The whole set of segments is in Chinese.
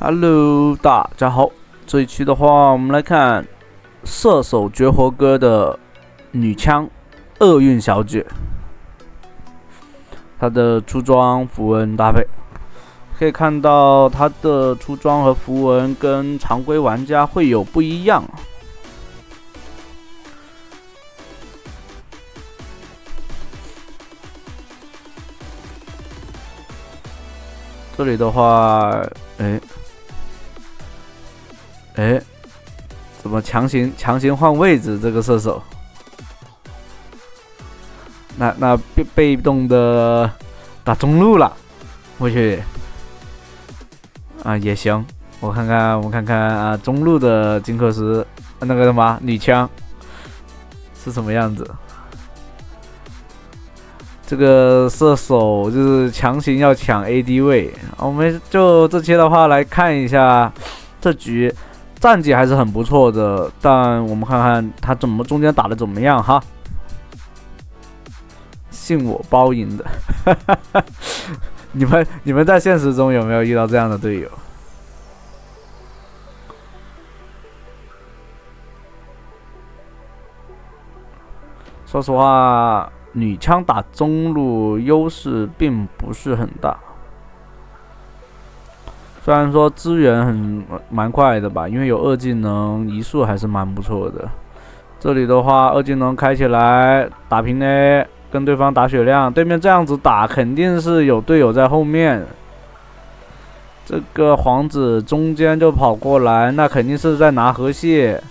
Hello，大家好。这一期的话，我们来看射手绝活哥的女枪厄运小姐，她的出装符文搭配，可以看到她的出装和符文跟常规玩家会有不一样。这里的话，怎么强行换位置？这个射手，那被动的打中路了，我去啊也行。我们看看啊，中路的金克斯那个什么女枪是什么样子？这个射手就是强行要抢 AD 位，我们就这期的话来看一下这局战绩还是很不错的，但我们看看他中间打的怎么样哈。信我包赢的，你们在现实中有没有遇到这样的队友？说实话，女枪打中路优势并不是很大，虽然说资源蛮快的吧，因为有二技能，移速还是蛮不错的。这里的话，二技能开起来打平 A， 跟对方打血量，对面这样子打肯定是有队友在后面。这个皇子中间就跑过来，那肯定是在拿河蟹。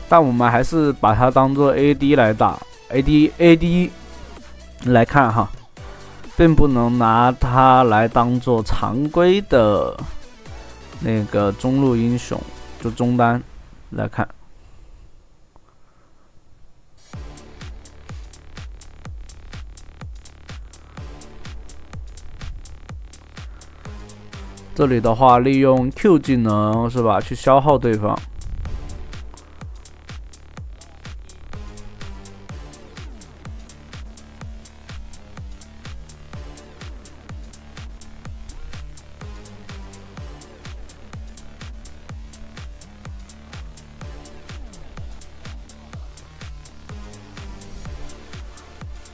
但我们还是把它当做 AD 来打 ，AD 来看哈，并不能拿它来当做常规的那个中路英雄，就中单来看。这里的话，利用 Q 技能是吧，去消耗对方。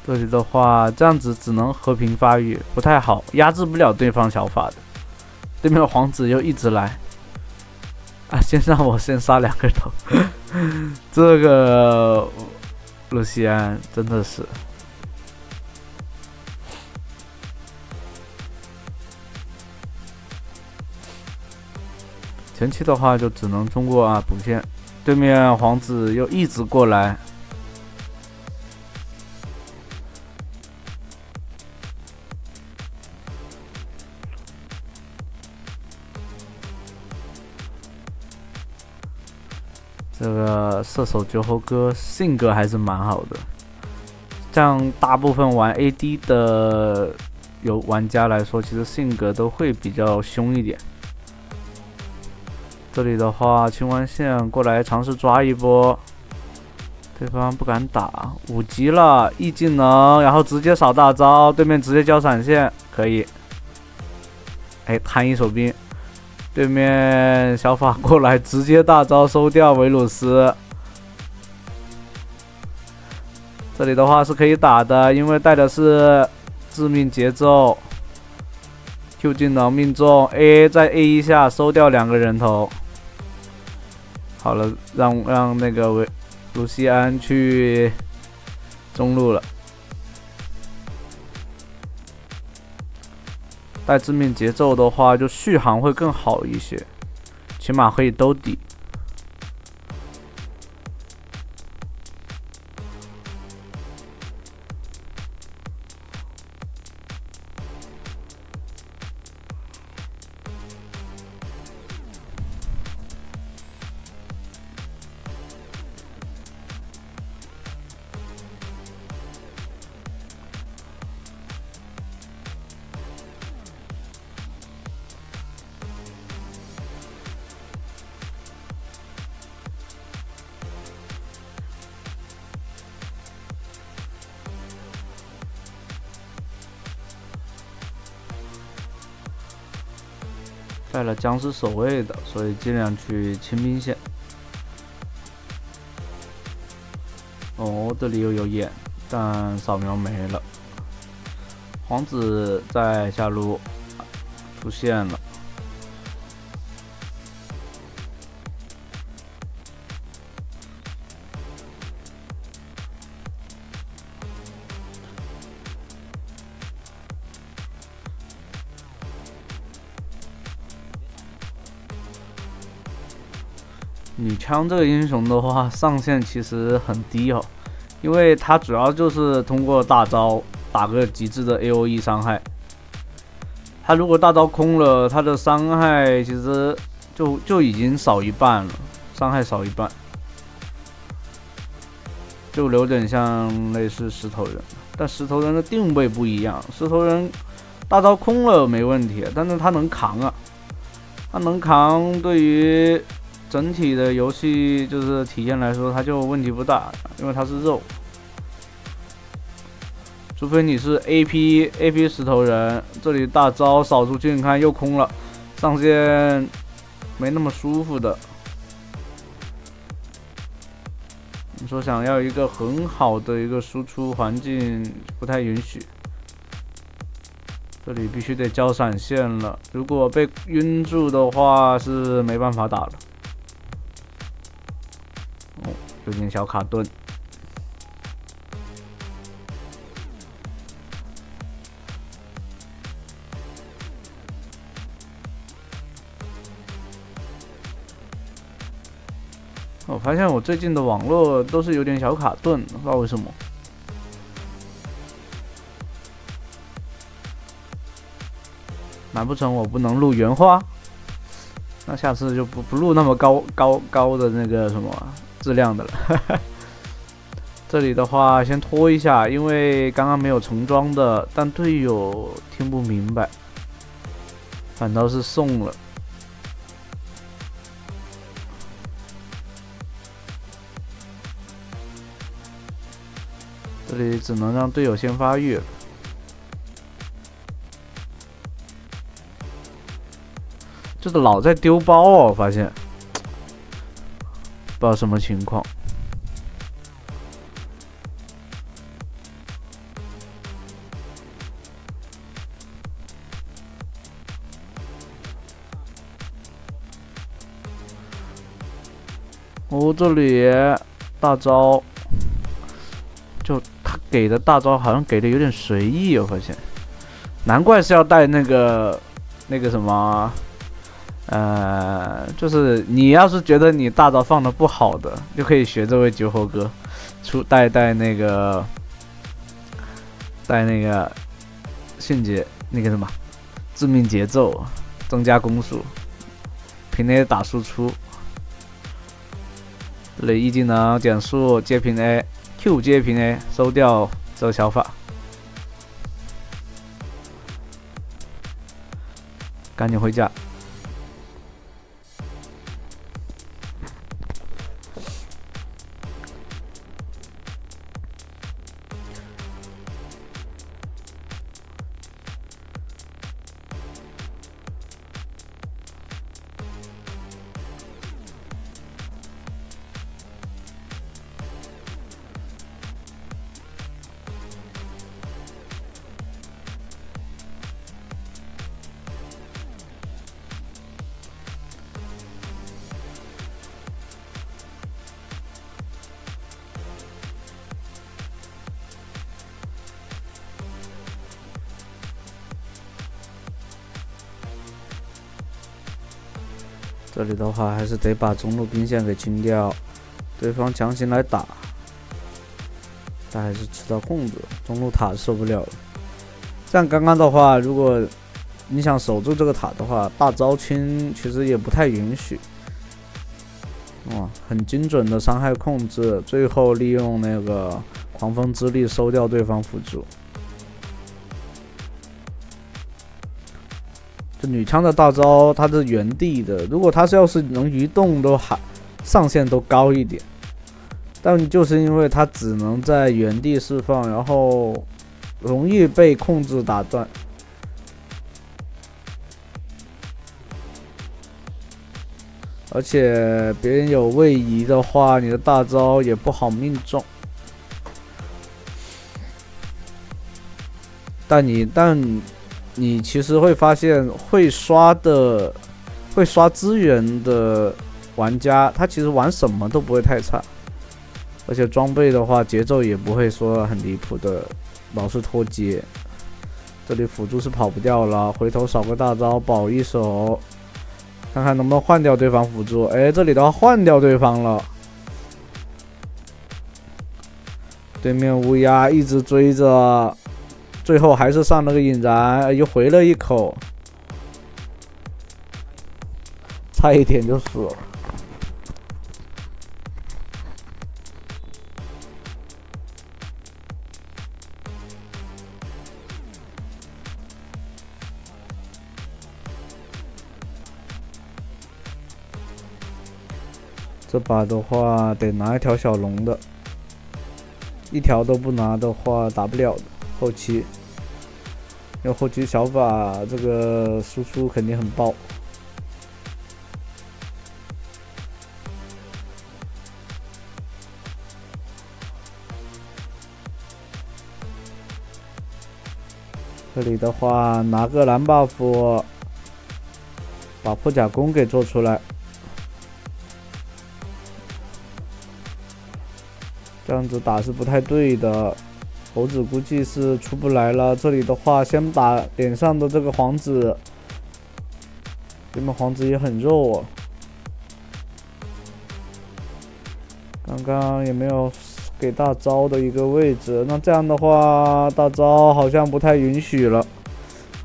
这里的话，这样子只能和平发育，不太好，压制不了对方小法的。对面的皇子又一直来，啊！先让我先杀2个头，这个露西安真的是。前期的话就只能通过补线，对面皇子又一直过来。这个射手绝猴哥性格还是蛮好的，像大部分玩 AD 的有玩家来说，其实性格都会比较凶一点。这里的话，清完线过来尝试抓一波，对方不敢打，5级了，E 技能，然后直接扫大招，对面直接交闪现，可以。摊一手兵。对面小法过来，直接大招收掉维鲁斯。这里的话是可以打的，因为带的是致命节奏。Q 技能命中 ，A 再 A 一下收掉2个人头。好了，让那个卢锡安去中路了。带致命节奏的话，就续航会更好一些，起码可以兜底。带了僵尸守卫的，所以尽量去清兵线。哦，这里又有眼，但扫描没了。皇子在下路出现了。女枪这个英雄的话，上限其实很低哦，因为它主要就是通过大招打个极致的 AOE 伤害。它如果大招空了，它的伤害其实就已经少一半了，伤害少一半，就有点像类似石头人，但石头人的定位不一样。石头人大招空了没问题，但是他能扛啊，他能扛，对于整体的游戏就是体验来说，它就问题不大，因为它是肉。除非你是 AP 石头人，这里大招扫出去，你看又空了，上线没那么舒服的。你说想要一个很好的一个输出环境，不太允许。这里必须得交闪现了，如果被晕住的话是没办法打了。哦，有点小卡顿。我发现我最近的网络都是有点小卡顿，不知道为什么。难不成我不能录原画？那下次就不录那么高的那个什么质量的了。这里的话先拖一下，因为刚刚没有重装的，但队友听不明白，反倒是送了。这里只能让队友先发育了。就是老在丢包哦，我发现不知道什么情况。哦，这里大招，就他给的大招好像给的有点随意，我发现，难怪是要带那个什么。就是你要是觉得你大招放的不好的，就可以学这位酒后哥，带那个迅捷那个什么致命节奏，增加攻速，平 A 打输出。这里 E 技能减速接平 A，Q 接平 A， 收掉这个小法，赶紧回家。这里的话还是得把中路兵线给清掉，对方强行来打，他还是吃到控制，中路塔受不了了。像刚刚的话，如果你想守住这个塔的话，大招清其实也不太允许。哇，很精准的伤害控制，最后利用那个狂风之力收掉对方辅助。这女枪的大招，它是原地的，如果它要是能移动，都还上限都高一点。但就是因为它只能在原地释放，然后容易被控制打断。而且别人有位移的话，你的大招也不好命中。但你其实会发现，会刷资源的玩家，他其实玩什么都不会太差，而且装备的话，节奏也不会说很离谱的，老是脱节。这里辅助是跑不掉了，回头扫个大招保一手，看看能不能换掉对方辅助。哎，这里的话换掉对方了，对面乌鸦一直追着，最后还是上了个引燃，又回了一口，差一点就死了。这把的话得拿一条小龙的，一条都不拿的话打不了的。后期，因为后期小法这个输出肯定很爆。这里的话拿个蓝 buff， 把破甲弓给做出来。这样子打是不太对的，猴子估计是出不来了。这里的话，先打脸上的这个皇子，对面皇子也很肉哦。刚刚也没有给大招的一个位置，那这样的话，大招好像不太允许了，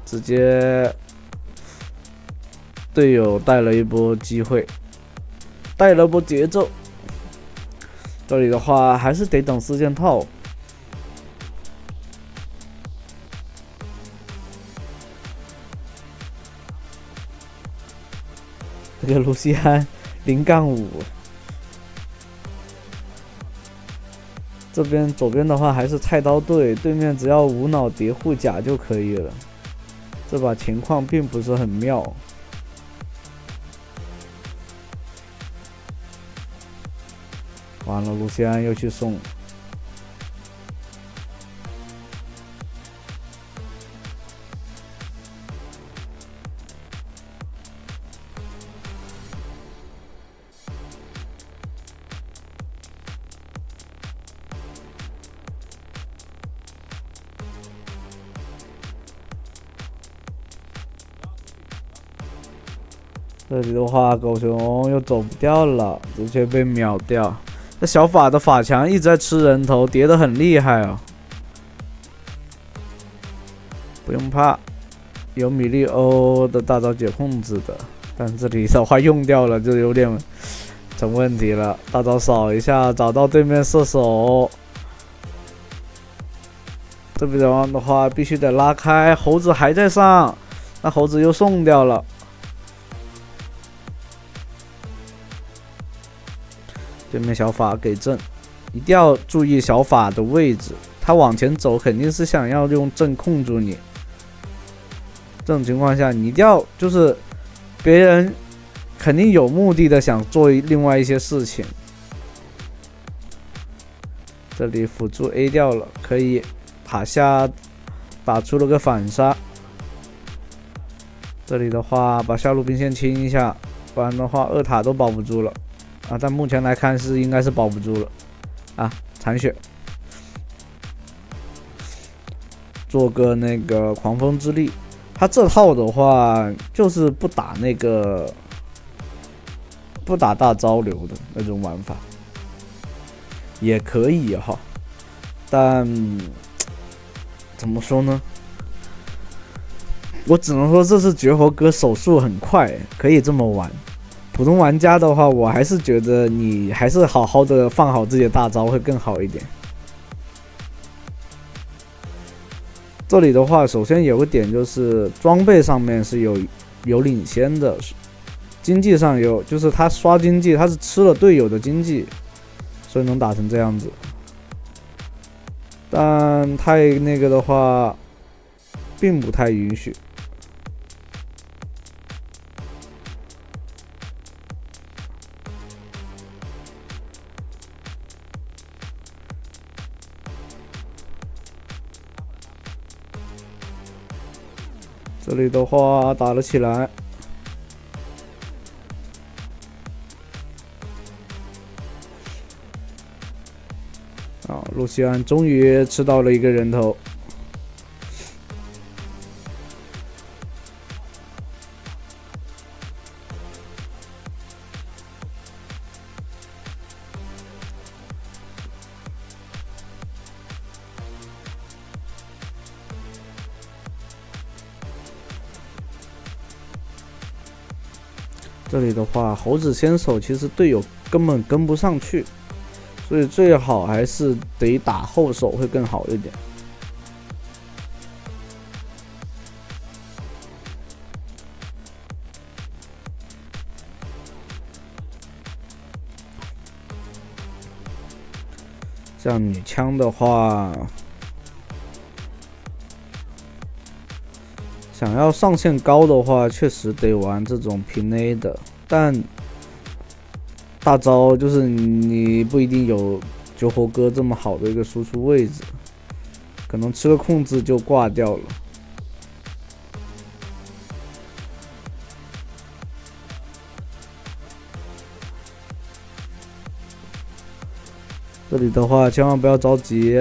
直接队友带了一波机会，带了波节奏。这里的话还是得等4件套。这个卢锡安0-5，这边左边的话还是菜刀队，对面只要无脑叠护甲就可以了。这把情况并不是很妙。完了，卢锡安又去送。这里的话，狗熊又走不掉了，直接被秒掉。这小法的法强一直在吃人头，叠得很厉害哦。不用怕，有米利欧的大招解控制的，但这里的话用掉了就有点成问题了。大招扫一下，找到对面射手。这边的话必须得拉开，猴子还在上，那猴子又送掉了。对面小法给正，一定要注意小法的位置，他往前走肯定是想要用正控住你。这种情况下，你一定要就是别人肯定有目的的想做另外一些事情。这里辅助 A 掉了，可以塔下打出了个反杀。这里的话把下路兵线清一下，不然的话2塔都保不住了。但目前来看是应该是保不住了啊！残血，做个那个狂风之力。他这套的话就是不打大招流的那种玩法，也可以哈。但怎么说呢？我只能说这是绝活哥手速很快，可以这么玩。普通玩家的话，我还是觉得你还是好好的放好自己的大招会更好一点。这里的话，首先有个点就是装备上面是有领先的，经济上有，就是他刷经济，他是吃了队友的经济，所以能打成这样子。但太那个的话，并不太允许。这里的话打了起来。露西安终于吃到了一个人头。这里的话，猴子先手，其实队友根本跟不上去，所以最好还是得打后手会更好一点。像女枪的话，想要上限高的话，确实得玩这种平 A 的，但大招就是你不一定有九火哥这么好的一个输出位置，可能吃个控制就挂掉了。这里的话千万不要着急，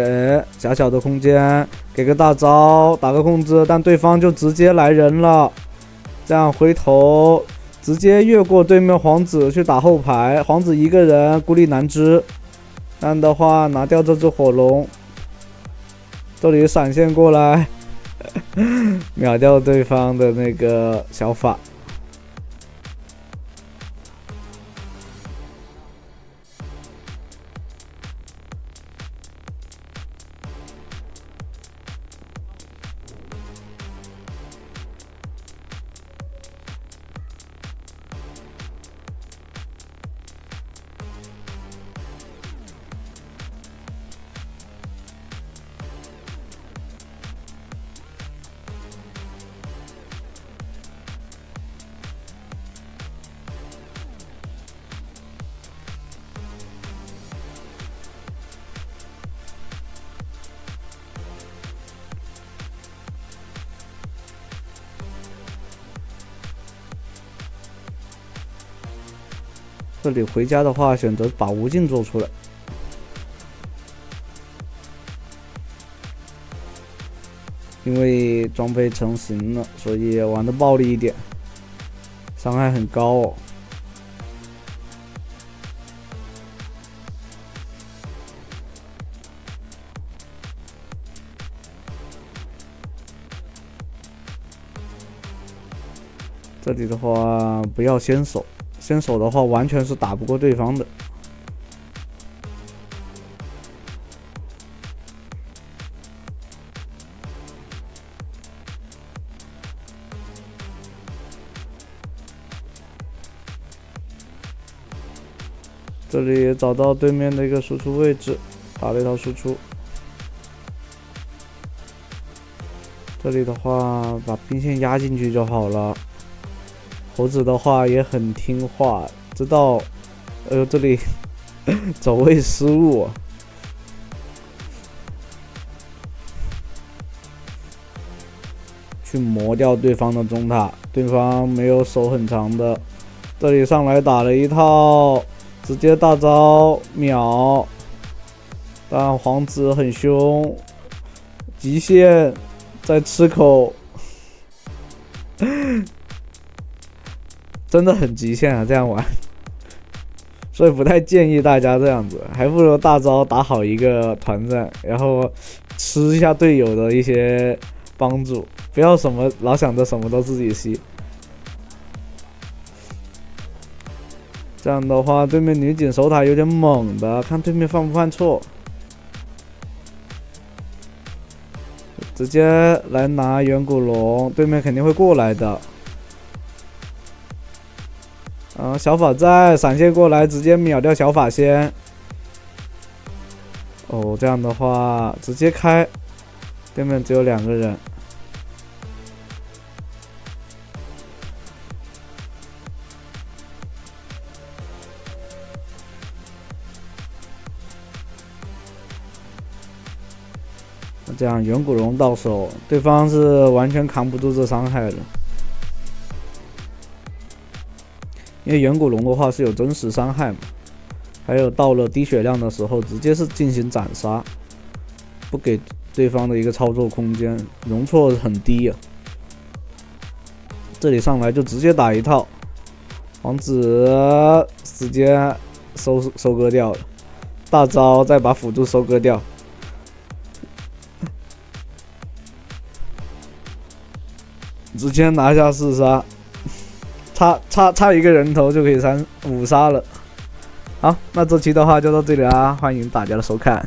狭小的空间给个大招打个控制，但对方就直接来人了，这样回头直接越过对面皇子去打后排，皇子一个人孤立难支，但的话拿掉这只火龙，这里闪现过来秒掉对方的那个小法。这里回家的话，选择把无尽做出来，因为装备成型了，所以玩的暴力一点，伤害很高哦。这里的话，不要先手。先手的话，完全是打不过对方的。这里找到对面的一个输出位置，打了一套输出。这里的话，把兵线压进去就好了。猴子的话也很听话，知道，这里走位失误，去磨掉对方的中塔，对方没有手很长的，这里上来打了一套，直接大招秒，但皇子很凶，极限再吃口。真的很极限啊，这样玩，所以不太建议大家这样子，还不如大招打好一个团战，然后吃一下队友的一些帮助，不要什么老想着什么都自己吸。这样的话，对面女警守塔有点猛的，看对面犯不犯错，直接来拿远古龙，对面肯定会过来的。小法在闪现过来，直接秒掉小法先。哦，这样的话直接开，对面只有2个人。这样远古龙到手，对方是完全扛不住这伤害的。因为远古龙的话是有真实伤害嘛，还有到了低血量的时候，直接是进行斩杀，不给对方的一个操作空间，容错很低啊。这里上来就直接打一套，王子直接收割掉了，大招再把辅助收割掉，直接拿下4杀，差一个人头就可以5杀了。好，那这期的话就到这里啦，欢迎大家的收看。